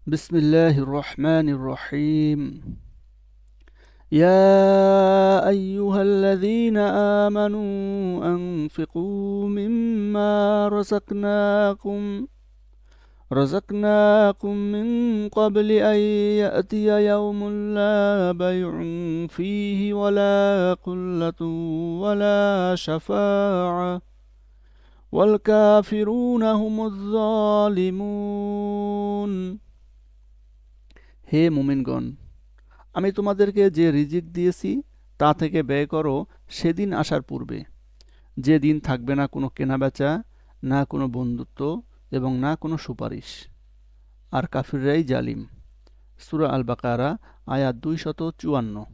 بسم الله الرحمن الرحيم يا أيها الذين آمنوا أنفقوا مما رزقناكم من قبل أن يأتي يوم لا بيع فيه ولا قلة ولا شفاعة والكافرون هم الظالمون হে মুমিনগণ, আমি তোমাদেরকে যে রিজিক দিয়েছি তা থেকে ব্যয় করো সেদিন আসার পূর্বে, যে দিন থাকবে না কোনো কেনাবেচা, না কোনো বন্ধুত্ব এবং না কোনো সুপারিশ, আর কাফিররাই জালিম। সূরা আল বাকারা আয়াত 254।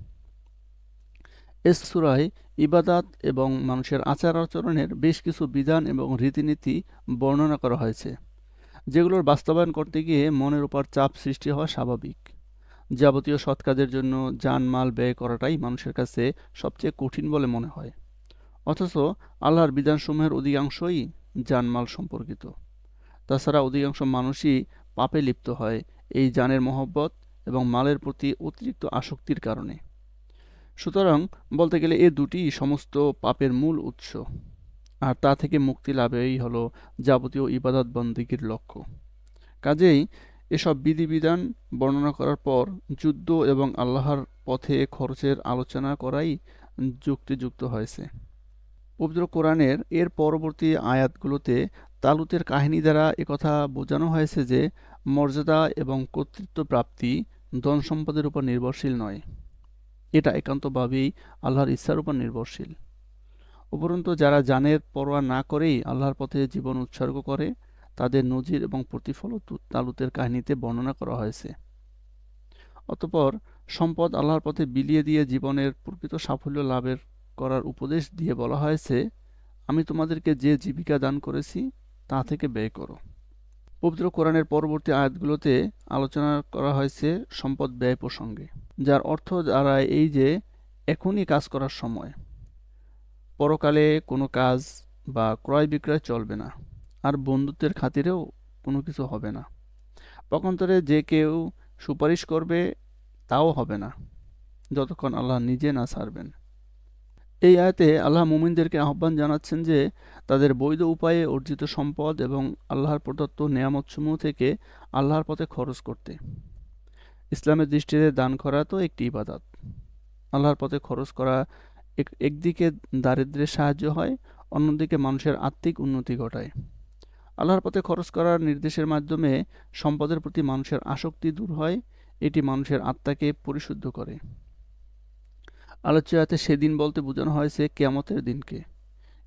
এ সূরায় ইবাদাত এবং মানুষের আচার আচরণের বেশ কিছু বিধান এবং রীতিনীতি বর্ণনা করা হয়েছে, যেগুলোর বাস্তবায়ন করতে গিয়ে মনের উপর চাপ সৃষ্টি হওয়া স্বাভাবিক। যাবতীয় সৎ কাজের জন্য জানমাল ব্যয় করাটাই মানুষের কাছে সবচেয়ে কঠিন বলে মনে হয়, অথচ আল্লাহর বিধানসমূহের অধিকাংশই জানমাল সম্পর্কিত। তাছাড়া অধিকাংশ মানুষই পাপে লিপ্ত হয় এই জানের মহব্বত এবং মালের প্রতি অতিরিক্ত আসক্তির কারণে। সুতরাং বলতে গেলে এ দুটিই সমস্ত পাপের মূল উৎস, আর তা থেকে মুক্তি লাভই হলো যাবতীয় ইবাদত বন্দেগীর লক্ষ্য। কাজেই এসব বিধিবিধান বর্ণনা করার পর যুদ্ধ এবং আল্লাহর পথে খরচের আলোচনা করাই যুক্তিযুক্ত হয়েছে। পবিত্র কোরআনের এর পরবর্তী আয়াতগুলোতে তালুতের কাহিনী দ্বারা একথা বোঝানো হয়েছে যে মর্যাদা এবং কর্তৃত্ব প্রাপ্তি ধন সম্পদের উপর নির্ভরশীল নয়, এটা একান্তভাবেই আল্লাহর ইচ্ছার উপর নির্ভরশীল। উপরন্তু যারা জানের পরোয়া না করেই আল্লাহর পথে জীবন উৎসর্গ করে, তাদের নজির এবং প্রতিফলও তালুতের কাহিনীতে বর্ণনা করা হয়েছে। অতঃপর সম্পদ আল্লাহর পথে বিলিয়ে দিয়ে জীবনের প্রকৃত সাফল্য লাভের করার উপদেশ দিয়ে বলা হয়েছে, আমি তোমাদেরকে যে জীবিকা দান করেছি তা থেকে ব্যয় করো। পবিত্র কোরআনের পরবর্তী আয়াতগুলোতে আলোচনা করা হয়েছে সম্পদ ব্যয় প্রসঙ্গে, যার অর্থ দাঁড়ায় এই যে এখনই কাজ করার সময়, পরকালে কোনো কাজ বা ক্রয় বিক্রয় চলবে না, আর বন্ধুত্বের খাতিরেও কোনো কিছু হবে না। পক্ষান্তরে যে কেউ সুপারিশ করবে তাও হবে না যতক্ষণ আল্লাহ নিজে না ছাড়বেন। এই আয়াতে আল্লাহ মুমিনদেরকে আহ্বান জানাচ্ছেন যে তাদের বৈধ উপায়ে অর্জিত সম্পদ এবং আল্লাহর প্রদত্ত নেয়ামতসমূহ থেকে আল্লাহর পথে খরচ করতে। ইসলামের দৃষ্টিতে দান করা তো একটি ইবাদত। আল্লাহর পথে খরচ করা একদিকে দারিদ্র্যের সাহায্য হয়, অন্যদিকে মানুষের আত্মিক উন্নতি ঘটায়। আল্লাহর পথে খরচ করার নির্দেশের মাধ্যমে সম্পদের প্রতি মানুষের আসক্তি দূর হয়, এটি মানুষের আত্মাকে পরিশুদ্ধ করে। আলোচ্য আয়াতে সেদিন বলতে বোঝানো হয়েছে কিয়ামতের দিনকে।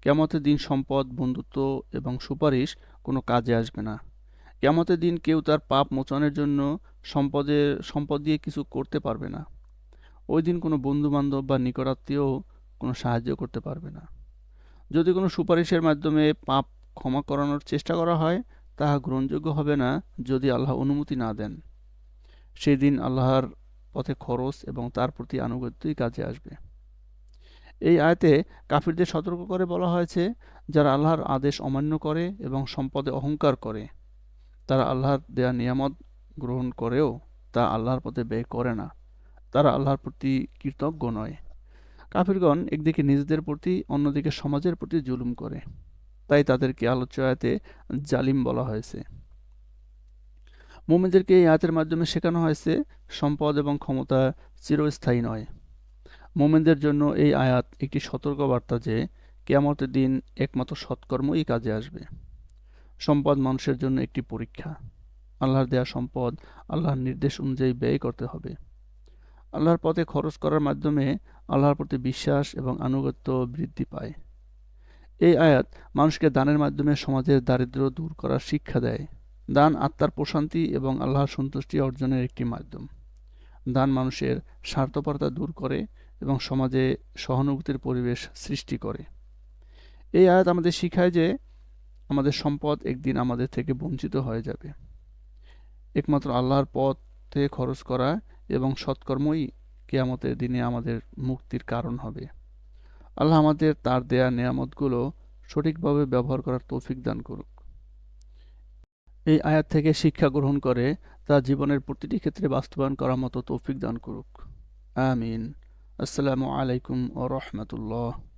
কিয়ামতের দিন সম্পদ, বন্ধুত্ব এবং সুপারিশ কোনো কাজে আসবে না। কিয়ামতের দিন কেউ তার পাপ মোচনের জন্য সম্পদ দিয়ে কিছু করতে পারবে না। ওই দিন কোনো বন্ধু-বান্ধব বা নিকটাত্মীয়ও কোনো সাহায্য করতে পারবে না। যদি কোনো সুপারিশের মাধ্যমে পাপ ক্ষমা করানোর চেষ্টা করা হয়, তাহা গ্রহণযোগ্য হবে না যদি আল্লাহ অনুমতি না দেন। সেই দিন আল্লাহর পথে খরচ এবং তার প্রতি আনুগত্যই কাজে আসবে। এই আয়াতে কাফিরদের সতর্ক করে বলা হয়েছে, যারা আল্লাহর আদেশ অমান্য করে এবং সম্পদে অহংকার করে, তারা আল্লাহর দেয়া নিয়ামত গ্রহণ করেও তা আল্লাহর পথে ব্যয় করে না। তারা আল্লাহর প্রতি কৃতজ্ঞ নয়। কাফিরগণ একদিকে নিজেদের প্রতি, অন্যদিকে সমাজের প্রতি জুলুম করে, তাই তাদেরকে আলোচ্য আয়াতে জালিম বলা হয়েছে। মুমিনদেরকে এই আয়াতের মাধ্যমে শেখানো হয়েছে সম্পদ এবং ক্ষমতা চিরস্থায়ী নয়। মুমিনদের জন্য এই আয়াত একটি সতর্কবার্তা যে কিয়ামতের দিন একমাত্র সৎকর্মই কাজে আসবে। সম্পদ মানুষের জন্য একটি পরীক্ষা। আল্লাহর দেয়া সম্পদ আল্লাহর নির্দেশ অনুযায়ী ব্যয় করতে হবে। আল্লাহর পথে খরচ করার মাধ্যমে আল্লাহর প্রতি বিশ্বাস এবং আনুগত্য বৃদ্ধি পায়। এই আয়াত মানুষকে দানের মাধ্যমে সমাজের দারিদ্র্য দূর করার শিক্ষা দেয়। দান আত্মার প্রশান্তি এবং আল্লাহর সন্তুষ্টি অর্জনের একটি মাধ্যম। দান মানুষের স্বার্থপরতা দূর করে এবং সমাজে সহানুভূতির পরিবেশ সৃষ্টি করে। এই আয়াত আমাদের শিখায় যে আমাদের সম্পদ একদিন আমাদের থেকে বঞ্চিত হয়ে যাবে। একমাত্র আল্লাহর পথে খরচ করা এবং সৎকর্মই কিয়ামতের দিনে আমাদের মুক্তির কারণ হবে। আল্লাহ আমাদের তার দেয়া নেয়ামতগুলো সঠিকভাবে ব্যবহার করার তৌফিক দান করুক। এই আয়াত থেকে শিক্ষা গ্রহণ করে তা জীবনের প্রতিটি ক্ষেত্রে বাস্তবায়ন করার মতো তৌফিক দান করুক। আমিন। আসসালামু আলাইকুম ওয়া রাহমাতুল্লাহ।